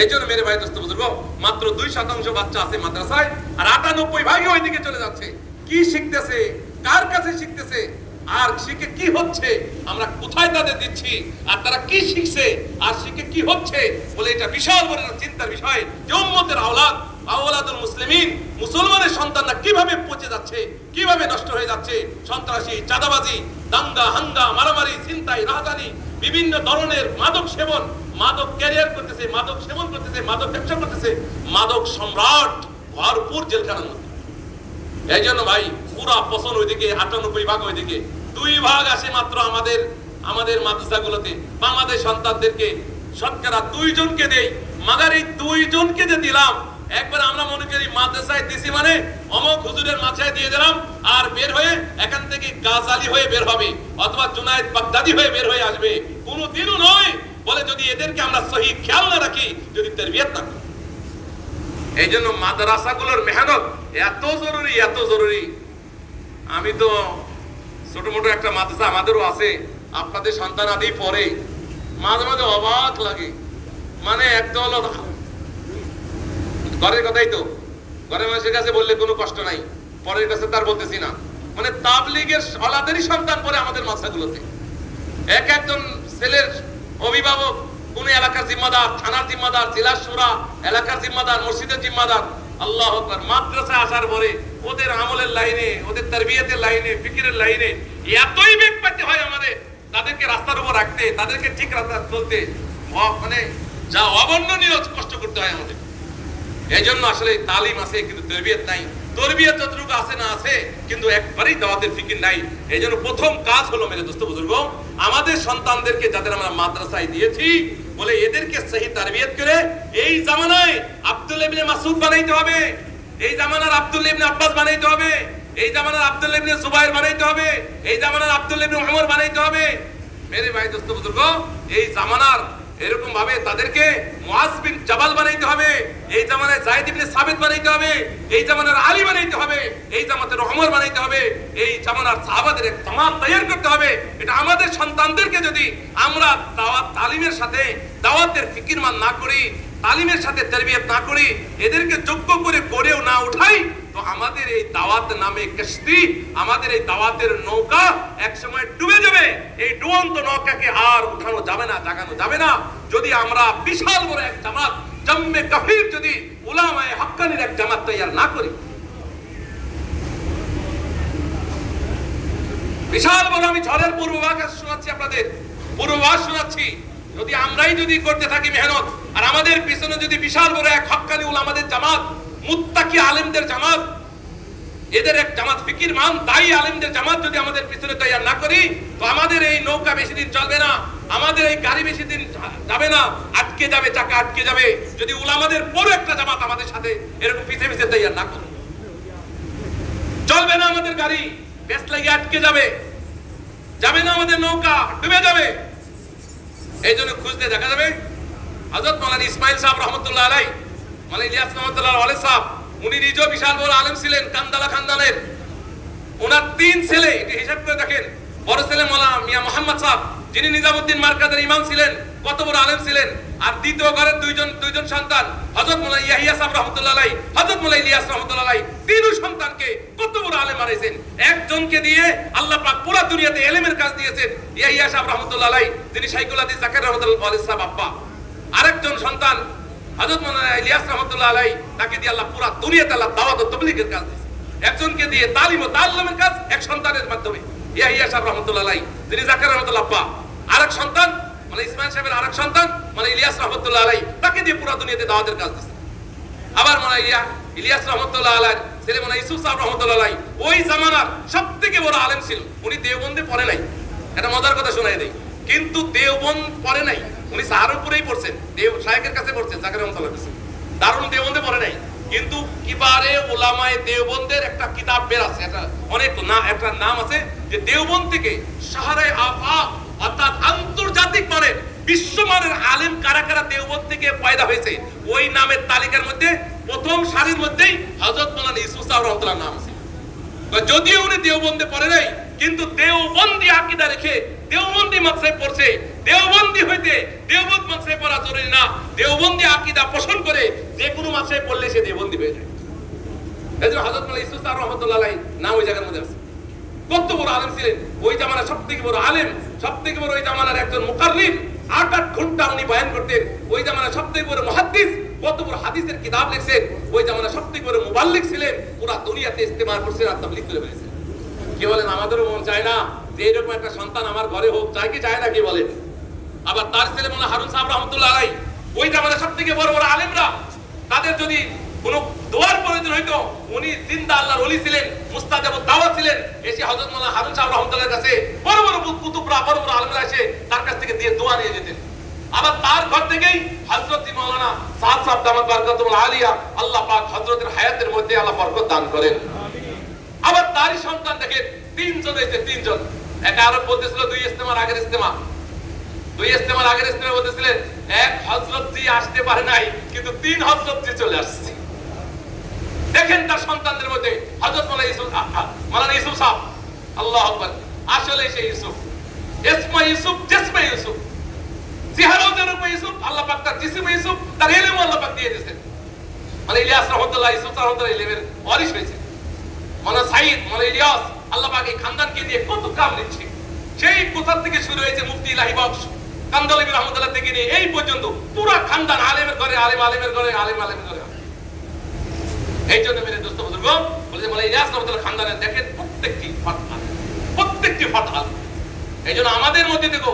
এই জন্য মেরে ভাই দোস্ত বুজুর্গ, মাত্র 2% বাচ্চা আছে মাদ্রাসায়, আর 98% ওইদিকে চলে যাচ্ছে। কি শিখতেছে, কার কাছে শিখতেছে, আর শিখে কি হচ্ছে, আমরা কোথায় তাদের দিচ্ছি, আর তারা কি শিখছে, আর শিখে কি হচ্ছে, বলে এটা বিশাল বড় চিন্তার বিষয়। যে উম্মতের আওলাদুল মুসলিমিন, মুসলমানের সন্তানরা কিভাবে পচে যাচ্ছে, কিভাবে নষ্ট হয়ে যাচ্ছে। সন্ত্রাসী, চাঁদাবাজি, দাঙ্গা হাঙ্গা, মারামারি, ছিনতাই, রাহাজানি, বিভিন্ন ধরনের মাদক সেবন, মাদক ক্যারিয়ার করতেছে, মাদক সেবন করতেছে, মাদক ব্যবসা করতেছে, মাদক সম্রাট ভরপুর জেলখানার মধ্যে। এই জন্য ভাই পুরা পছন্দ ওইদিকে, 98 ভাগ ওইদিকে, 2 ভাগ আসে মাত্র আমাদের মাদ্রাসাগুলোতে বা আমাদের সন্তানদেরকে শতকরা 2 জনকে দেই। মাগার এই 2 জনকে যে দিলাম, একবার আমরা মনে করি মাদ্রাসায় দিছি মানে অমক হুজুরের মাথায় দিয়ে দিলাম, আর বের হয়ে এখান থেকে গাজালি হয়ে বের হবে অথবা জুনায়েদ বাগদাদি হয়ে বের হয়ে আসবে। কোনোদিনও নয়। বলে যদি এদেরকে আমরা সহি খেয়াল না রাখি, যদি তারবিয়ত না করি। এই জন্য মাদ্রাসাগুলোর মেহনত এত জরুরি, এত জরুরি। আমি তো ছোট মোটো একটা মাদ্রাসা আমাদেরও আছে, আপনাদের সন্তান আদি পড়ে, মাঝে মাঝে অবাক লাগে। মানে একটা হলো ঘরের কথাই তো, ঘরের মানুষের কাছে বললে কোনো কষ্ট নাই, পরের কাছে তার বলতেছি না। মানে তাবলীগের ওলাদেরই সন্তান পড়ে আমাদের মাদ্রাসাগুলোতে। একজন ছেলের অভিভাবক কোন এলাকার জিম্মাদার, থানার জিম্মাদার, জেলার শুরা, এলাকার জিম্মাদার, মসজিদের জিম্মাদার। আল্লাহু আকবার। মাদ্রাসা আসার পরে ওদের আমলের লাইনে, ওদের তারবিয়তের লাইনে, ফিকিরের লাইনে এতই বেগ পেতে হয় আমাদের, তাদেরকে রাস্তার উপর রাখতে, তাদেরকে ঠিক রাস্তা চলতে মানে যা অবর্ণনীয় কষ্ট করতে হয় আমাদের। এই জন্য আসলে তালিম আছে কিন্তু তারবিয়ত নাই। তারবিয়ত যতটুকু আছে না আছে, কিন্তু একবারেই দাওয়াতের ফিকির নাই। এই জন্য প্রথম কাজ হলো মেরে দোস্ত বুজুর্গ, আমাদের সন্তানদেরকে যাদের আমরা মাদ্রাসায় দিয়েছি, বলে এদেরকে সহি তারবিয়ত করে এই জামানায় আব্দুল্লাহ ইবনে মাসউদ বানাইতে হবে, এই জামানার আব্দুল্লাহ ইবনে আব্বাস বানাইতে হবে, এই জামানার আব্দুল্লাহ ইবনে জুবাইর বানাইতে হবে, এই জামানার আব্দুল্লাহ ইবনে উমর বানাইতে হবে। মেরে ভাই দোস্ত বুজুর্গ, এই জামানার এরকম ভাবে তাদেরকে মুআজ বিন জাবাল বানাইতে হবে, এই জামানায় যায়েদ ইবনে সাবিত বানাইতে হবে, এই জামানার আলী বানাইতে হবে, এই জামাতের ওমর বানাইতে হবে, এই জামানার সাহাবাদের এক জামাত তৈরি করতে হবে। এটা আমাদের সন্তানদেরকে যদি আমরা দাওয়াত তালিমের সাথে দাওয়াতের ফিকির মান না করি, তালিমের সাথে তারবিয়ত না করি, এদেরকে যোগ্য করে গড়েও না উঠাই, তো আমাদের এই দাওয়াত নামে কিস্তি, আমাদের এই দাওয়াতের নৌকা একসময় ডুবে যাবে। এই ডুবন্ত নৌকাকে আর উঠানো যাবে না, জাগানো যাবে না, যদি আমরা বিশাল বড় এক জামাত, জাম্মে কাফির, যদি উলামায়ে হাক্কানির এক জামাত তৈরি না করি। বিশাল বড়, আমি ঝড়ের পূর্বাভাস শোনাচ্ছি আপনাদের, পূর্বাভাস শোনাচ্ছি। যদি আমরাই যদি করতে থাকি মেহনত, আর আমাদের পিছনে যদি বিশাল বড় এক হক্কানি উলামাদের জামাত, মুত্তাকি আলেমদের জামাত, এদের এক জামাত, ফিকির মান দায়ী আলেমদের জামাত যদি আমাদের পিছনে তৈরি না করি, তো আমাদের এই নৌকা বেশি দিন চলবে না, আমাদের এই গাড়ি বেশি দিন যাবে না, আটকে যাবে, চাকা আটকে যাবে। যদি উলামাদের বড় একটা জামাত আমাদের সাথে এরকম পিছে পিছে তৈরি না করে, চলবে না আমাদের গাড়ি, বেশ লাগে আটকে যাবে, যাবে না আমাদের নৌকা, ডুবে যাবে। এই জন্য খুঁজতে দেখা যাবে হযরত মাওলানা ইসমাইল সাহেব রহমতুল্লাহ আলাইহি, মাওলানা ইলিয়াস রহমতুল্লাহ আলাইহি সাহেব, উনি নিজেও বিশাল বড় আলেম ছিলেন, কান্দালা খানদানের। ওনার 3 ছেলে, এটা হিসাব করে দেখেন। বড় ছেলে মাওলানা মিয়া মোহাম্মদ সাহেব, যিনি নিজামউদ্দিন মার্কাজের ইমাম ছিলেন, কত বড় আলেম ছিলেন। আর দ্বিতীয় ঘরের দুইজন সন্তান, হযরত মাওলানা ইয়াহিয়া সাহেব রহমতুল্লাহ আলাইহি, হযরত মাওলানা ইলিয়াস রহমতুল্লাহ আলাইহি, 3 সন্তানকে কত বড় আলেম বানাইছেন। একজনকে দিয়ে আল্লাহ পাক পুরো দুনিয়াতে ইলমের কাজ দিয়েছেন, ইয়াহিয়া সাহেব রহমতুল্লাহ আলাইহি, যিনি শাইখুল হাদিস জাকির রহমতুল্লাহ আলাইহি সাহেব আব্বা। আরেকজন সন্তান হযরত মাওলানা ইলিয়াস রহমতুল্লাহ আলাইহি, তাকে দিয়ে আল্লাহ পুরো দুনিয়াতে আল্লাহ দাওয়াত ও তাবলীগের কাজ দিয়েছেন। একজনকে দিয়ে তালিম ও তাআল্লুমের কাজ, এক সন্তানের মাধ্যমে, ইয়াহিয়া সাহেব রহমতুল্লাহ আলাইহি, যিনি জাকির রহমতুল্লাহ আব্বা। আরেক সন্তান মানে ইসমাইল সাহেবের আরেক সন্তান মানে ইলিয়াস রহমতুল্লাহ আলাইহি, তাকে দিয়ে পুরো দুনিয়াতে দাওয়াতের কাজ দিয়েছেন। আবার মানে ইলিয়াস রহমতুল্লাহ আলাইহি ছেলে মানে ইউসুফ সাহেব রহমতুল্লাহ আলাইহি, ওই জামানার সবথেকে বড় আলেম ছিল। উনি দেওবন্দে পড়ে নাই, এটা মজার কথা শোনাই দেই, কিন্তু দেওবন্দ পড়ে নাই, উনি সাহারপুরেই পড়ছেন, শায়েখের কাছে পড়ছেন, জাকির রহমতুল্লাহ কাছে। দারুন দেওবন্দে পড়ে নাই, কিন্তু কিবারে উলামায়ে দেওবন্দের একটা কিতাব বের আছে, এটা অনেক না, একটা নাম আছে যে দেওবন্দ থেকে শাহরে আফাক, অর্থাৎ আন্তর্জাতিক মানের, বিশ্বমানের আলেম কারা কারা দেওবন্দ থেকে পয়দা হয়েছে, ওই নামের তালিকার মধ্যে প্রথম সারির মধ্যেই হযরত মাওলানা ইউসুফ সাহেব রহমতুল্লাহ নাম আছে। যদিও উনি দেওবন্দে পড়ে নাই, কিন্তু দেওবন্দি আকীদা রেখে দেওবন্দি মাদ্রাসায় পড়ছে। দেওবন্দি হইতে দেওবন্দ মাদ্রাসায় পড়া জরুরি না, দেওবন্দি আকীদা পোষণ করে যে কোনো মাদ্রাসায় পড়লে সে দেওবন্দি হয়ে যায়। এজন্য হযরত মাওলানা ইউসুফ সাহেব রহমতুল্লাহ আলাইহি নাম ওই জায়গার মধ্যে আছে। কত বড় আলেম ছিলেন, ওই জামানার সবথেকে বড় আলেম, সবথেকে বড় ওই জামানার একজন মুকাররির, 8 ঘন্টা উনি বয়ান করতেন। ওই জামানার সবথেকে বড় মুহাদ্দিস, কত বড় হাদিসের কিতাব লিখছেন। ওই জামানার সবথেকে বড় মুবাল্লিগ ছিলেন, পুরো দুনিয়াতে ইস্তেমাল করছেন আর তাবলীগ করে বেরিয়েছেন। কি বলেন, আমাদেরও মন চায় না যে এরকম একটা সন্তান আমার ঘরে হোক, চাই কি চায় না, কি বলেন? আবার তার ছেলে মোল্লা হারুন সাহেব রহমতুল্লাহ আলাইহি ওই জামানার সবথেকে বড় বড় আলেমরা, তাদের যদি কোনো দোয়ার প্রয়োজন হইতো, উনি জিন্দা আল্লাহর ওলি ছিলেন, মুস্তাজাবুদ দাওয়া ছিলেন, এসে হযরত মোল্লা হারুন সাহেব রহমতুল্লাহর কাছে বড় বড় কুতুবরা, বড় বড় আলেমরা এসে তার কাছ থেকে দিয়ে দোয়া নিয়ে যেতেন। আবার তার ঘর থেকেই হযরত মাওলানা সাদ সাহেব দামাত বারকাতুল আলিয়া, আল্লাহ পাক হযরতের হায়াতের মধ্যে আল্লাহ বরকত দান করেন। আবার তারই সন্তান দেখেন তিনজন হয়েছে, তিনজন। এক আরব বলতেছিল দুই ইস্তেমার আগের ইস্তেমা বলতেছিলেন এক হযরত জি আসতে পারে নাই, কিন্তু তিন হযরত জি চলে আসছে। দেখেন তার সন্তানদের মধ্যে হযরত মাওলানা ইউসুফ সাহেব, আল্লাহু আকবার, আসলে সেই ইউসুফ, ইসমা ইউসুফ, জিসমা ইউসুফ, চেহারাও যেরকম ইউসুফ, আল্লাহ পাক তার জিসমে ইউসুফ, তার ইলমও আল্লাহ পাক দিয়ে দিয়েছেন। মানে ইলিয়াস রহমাতুল্লাহ, ইউসুফ রহমাতুল্লাহ ইলমের ওয়ারিস হয়েছে। মানে সাইদ, মানে ইলিয়াস, আল্লাহ পাক এই খানদানকে দিয়ে কত কাম নিচ্ছে। সেই কোথা থেকে শুরু হয়েছে মুফতি ইলাহি বক্স কান্দলাবি রহমাতুল্লাহ থেকে নিয়ে এই পর্যন্ত পুরো খানদান আলেমের ঘরে, আলেমের ঘরে, আলেমের ঘরে। এই জন্য মেরে দোস্ত বুজুর্গ বলে মানে ইলিয়াস রহমাতুল্লাহ খানদানের দেখেন প্রত্যেকটি ফাতহা। এই জন্য আমাদের মধ্যে দেখো,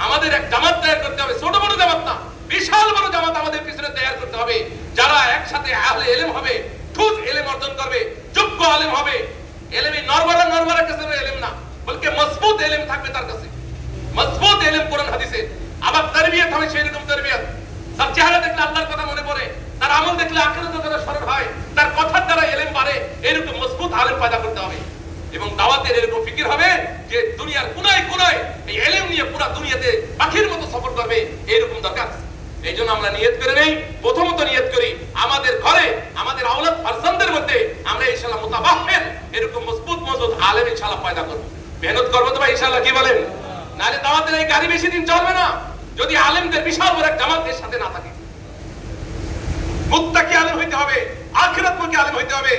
আমাদের এক জামাত তৈরি করতে হবে, ছোট বড় জামাত না, বিশাল বড় জামাত আমাদের পিছনে তৈরি করতে হবে, যারা একসাথে আহলে ইলম হবে, ঠুস ইলম অর্জন করবে, যোগ্য আলেম হবে। ইলমে নরবরা কাছে ইলম না, বলকে মজবুত ইলম থাকবে তার কাছে, মজবুত ইলম কোরআন হাদিসে। আবার তারবিয়ত হবে সেই রকম তারবিয়ত, তার চেহারা দেখলে আল্লাহর কথা মনে পড়ে, তার আমল দেখলে আখিরাতের কথা স্মরণ হয়, তার কথার দ্বারা ইলম বাড়ে। এরকম মজবুত আলেম পয়দা করতে হবে। এবং দাওয়াতের এরকম ফিকির হবে যে দুনিয়ার কোনায় কোনায় এই ইলম নিয়ে পুরো দুনিয়াতে পাখির মতো সফর করবে, এরকম দরকার। এই জন্য আমরা নিয়ত করে নেই, প্রথমত নিয়ত করি আমাদের ঘরে, আমাদের আওলাদ ফারজানদের মধ্যে আমরা ইনশাআল্লাহ মুতাবাহহির এরকম মজবুত আলেম ইনশাআল্লাহ পয়দা করব। মেহনত করব তো ভাই ইনশাআল্লাহ, কি বলেন? নালে দাওয়াতের এই গাড়ি বেশি দিন চলবে না যদি আলেমদের বিশাল বড় এক জামাতের সাথে না থাকে। মুত্তাকি আলেম হইতে হবে, আখিরাতমুখী আলেম হইতে হবে,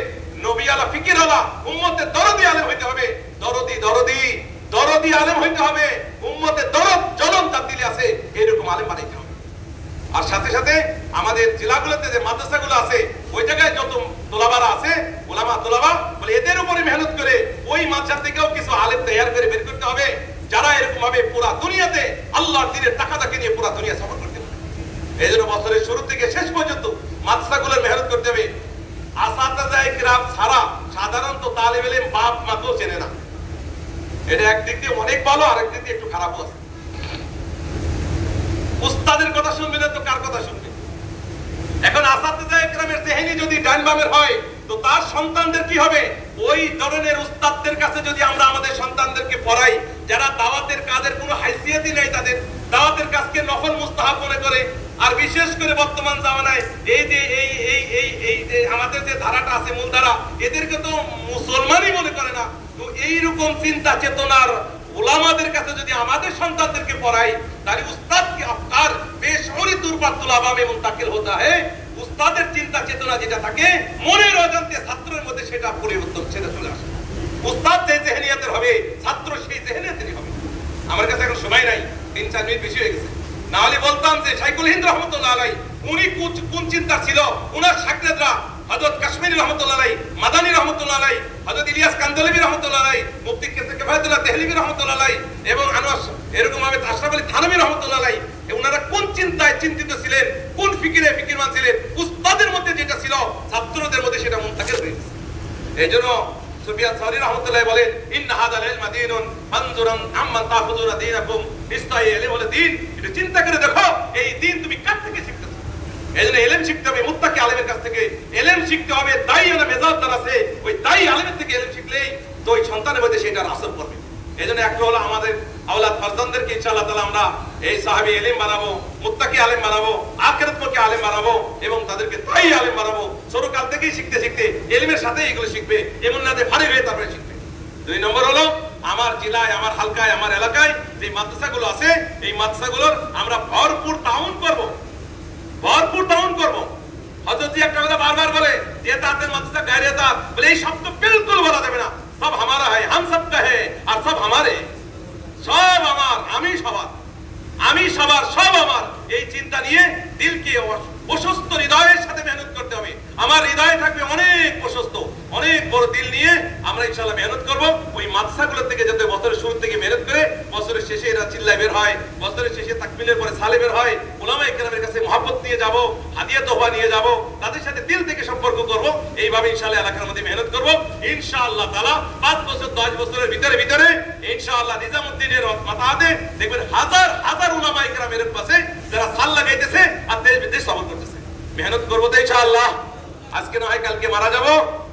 নবী আলা ফিকির আলা, উম্মতের দরদি আলেম হইতে হবে, দরদি আলেম হইতে হবে, উম্মতের দরদ জ্বলন তার দিলে আছে, এরকম আলেম বানাইতে হবে। আর সাথে সাথে আমাদের জেলাগুলোতে যে মাদ্রাসাগুলো আছে, ওই জায়গায় যত তোলাবারা আছে, ওলামা তোলাবা বলে এদের উপরে মেহনত করে ওই মাদ্রাসা থেকেও কিছু আলেম তৈরি করে বের করতে হবে, যারা এরকম ভাবে পুরো দুনিয়াতে আল্লাহর দ্বীনের টাকাটাকে নিয়ে পুরো দুনিয়া সফর করতে পারে। এই জন্য বছরের শুরু থেকে শেষ পর্যন্ত মাদ্রাসাগুলোর মেহনত করতে হবে। আসাতাজায়ে কিরাম ছাড়া সাধারণত তালিব ইলম বাপ মাকেও চেনে না। এটা একদিক দিয়ে অনেক ভালো, আরেক দিক দিয়ে একটু খারাপও আছে। উস্তাদের কথা শুনবে না তো কার কথা শুনবে? এখন আসাতাজায়ে কিরামের জেহেনি যদি ডান বামের হয়, তো তার সন্তানদের কি হবে? ওই ধরনের উস্তাদদের কাছে যদি আমরা আমাদের সন্তানদেরকে পড়াই, যারা দাওয়াতের কাজের কোনো হাইসিয়তই নাই, তাদের দাওয়াতের কাজকে নফল মুস্তাহাব মনে করে, আর বিশেষ করে বর্তমান জামানায় এই যে আমাদের যে ধারাটা আছে মূল ধারা, এদেরকে তো মুসলমানই মনে করে না। তো এইরকম চিন্তা চেতনার উলামাদের কাছে যদি আমাদের সন্তানদেরকে পড়াই, তাহলে উস্তাদ কি আফকার বেশরি দুর্বাত তুলাবাম এবং তাকিল হতা হয়। উস্তাদের চিন্তা চেতনা যেটা থাকে মনের অজান্তে ছাত্রের মধ্যে সেটা পরিবর্তন, সেটা চলে আসে। উস্তাদ যে জেহেনিয়াতের হবে, ছাত্র সেই জেহেনিয়াতেরই হবে। আমার কাছে এখন সময় নাই, 3-4 মিনিট বেশি হয়ে গেছে, না হলে বলতাম যে শাইখুল হিন্দ রহমতুল্লাহ আলাইহি উনি কোন চিন্তা ছিল, উনার শাগরেদরা হযরত কাশ্মীরি রহমতুল্লাহ আলাইহি, মাদানী রহমতুল্লাহ আলাইহি, হযরত ইলিয়াস কান্দলাবি রহমতুল্লাহ আলাইহি, মুফতি কিফায়াতুল্লাহ দেহলভী রহমতুল্লাহ আলাইহি এবং আনোয়ার এরকম ভাবে আশরাফ আলী থানভী রহমতুল্লাহ আলাইহি, ওনারা কোন চিন্তায় চিন্তিত ছিলেন, কোন ফিকিরে ফিকিরমান ছিলেন, উস্তাদের মধ্যে যেটা ছিল ছাত্রদের মধ্যে সেটা মুনতাকিল হয়ে গেছে। এইজন্য সুফিয়ান সাওরি রাহমাতুল্লাহ বলেন, ইন্না হাযাল ইলমা দীনুন ফানজুরান আম্মান তাখুযুনা দীনাকুম, নিশ্চয়ই ইলম হলো দ্বীন। এটা চিন্তা করে দেখো এই দ্বীন তুমি কার থেকে শিখতেছো। এইজন্য ইলম শিখতে হবে মুত্তাকি আলেমের কাছ থেকে, ইলম শিখতে হবে দায়ী না মেজাজ যার আছে, ওই দায়ী আলেমের থেকে ইলম শিখলেই তো ওই সন্তানের মধ্যে সেটার আসর পড়বে। এইজন্য একটা হলো আমাদের আওলাদ ফারজানদেরকে ইনশাআল্লাহ তাআলা আমরা এই সাহাবী ইলম বানাবো, মুত্তাকি আলেম বানাবো, আখিরাতমুখী আলেম বানাবো এবং তাদেরকে দায়ী আলেম বানাবো। ছোটকাল থেকেই শিখতে শিখতে ইলমের সাথে এগুলো শিখবে, এমন না যে ফারিগ হয়ে তারপরে শিখবে। 2 নম্বর হলো আমার জেলায়, আমার হালকায়, আমার এলাকায় যে মাদ্রাসাগুলো আছে, এই মাদ্রাসাগুলোর আমরা ভরপুর তাউন করব। হযরত জি একটা কথা বারবার বলে যে তাদের মাদ্রাসা গায়রিয়াত, বলে এই শব্দ বিলকুল বলা যাবে না। সব हमारा है, हम सबका है और सब हमारे, সব আমার, আমি সবার, সব আমার। এই চিন্তা নিয়ে দিলকে প্রশস্ত হৃদয়ের সাথে মেহনত করতে হবে। আমার হৃদয় থাকবে অনেক প্রশস্ত, অনেক বড় দিল নিয়ে আমরা ইনশাআল্লাহ মেহনত করব। ওই মাদ্রাসাগুলো থেকে যাতে বছরের শুরু থেকে মেহনত করে বছরের শেষে এরা চিল্লায় বের হয়, বছরের শেষে তাকবিলের পরে সালে বের হয়, উলামায়ে কেরামের কাছে মহব্বত নিয়ে যাব, হাদিয়া তোহফা নিয়ে যাব, তাদের সাথে দিল থেকে সম্পর্ক করব। এইভাবে ইনশাআল্লাহ এলাকার মধ্যে মেহনত করব ইনশাআল্লাহ তাআলা। 5 বছর 10 বছরের ভিতরে ভিতরে ইনশাআল্লাহ নিজামউদ্দিনের মাতাহাতে দেখবেন হাজার হাজার উলামায়ে কেরামের পাশে যারা সাল লাগাইতেছে আর দেশ বিদেশ সফর করতেছে। মেহনত করব তো ইনশাআল্লাহ। আজকে না হয় কালকে মারা যাব,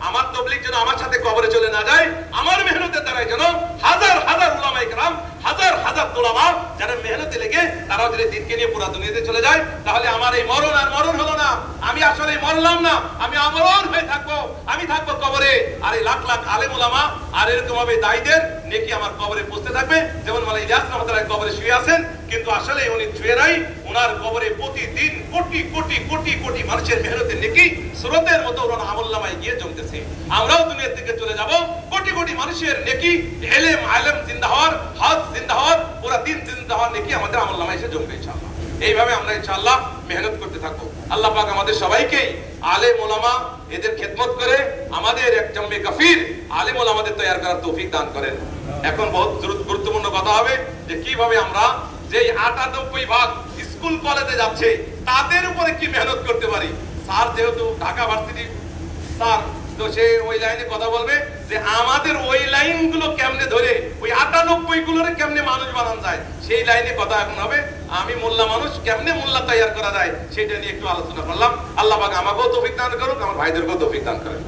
আমার তবলিগ যেন আমার সাথে কবরে চলে না যায়, আমার মেহনতের দ্বারা যেন হাজার হাজার উলামায়ে কেরাম, হাজার হাজার উলামা যারা মেহনতে লেগে তারাও যদি দিনকে নিয়ে পুরো দুনিয়াতে চলে যায়, তাহলে আমার এই মরণ আর মরণ হলো না, আমি আসলে মরলাম না, আমি আমরণ হয়ে থাকবো, আমি থাকবো কবরে। আর এই লাখ লাখ আলেম উলামা আর এরকম ভাবে দায়ীদের নেকি আমার কবরে পৌঁছতে থাকবে। যেমন মাওলানা ইলিয়াস রহমাতুল্লাহ কবরে শুয়ে আছেন, কিন্তু আসলে উনি শুয়ে নাই, ওনার কবরে প্রতিদিন কোটি কোটি কোটি কোটি মানুষের মেহনতের নেকি স্রোতের মতো ওনার আমলনামায় গিয়ে জমতেছে। আমরাও দুনিয়া থেকে চলে যাব, কোটি কোটি মানুষের নেকি, ইলম আলেম জিন্দা হওয়ার, হজ জিন্দা হওয়ার, পুরো দিন জিন্দা হওয়ার নেকি আমাদের আমলনামায় এসে জমবে ইনশাআল্লাহ। এইভাবে আমরা ইনশাআল্লাহ মেহনত করতে থাকবো। আল্লাহ পাক আমাদের সবাইকে আলেম ওলামা এদের খেদমত করে আমাদের এক জম্মে কাফির আলেম ওলামাদের তৈরি করার তৌফিক দান করেন। এখন বহুত গুরুত্বপূর্ণ কথা হবে যে কিভাবে আমরা যেই 98% স্কুল কলেজে যাচ্ছে তাদের উপরে কি মেহনত করতে পারি। স্যার যেহেতু ঢাকা ভার্সিটি স্যার, তো সে ওই লাইনে কথা বলবে যে আমাদের ওই লাইনগুলো কেমনে ধরে ওই 98 গুলোরে কেমনে মানুষ বানানো যায়, সেই লাইনে কথা এখন হবে। আমি মোল্লা মানুষ, কেমনে মোল্লা তৈরি করা যায় সেটা নিয়ে একটু আলোচনা করলাম। আল্লাহ পাক আমাকেও তৌফিক দান করুক, আমার ভাইদেরকেও তৌফিক দান করেন।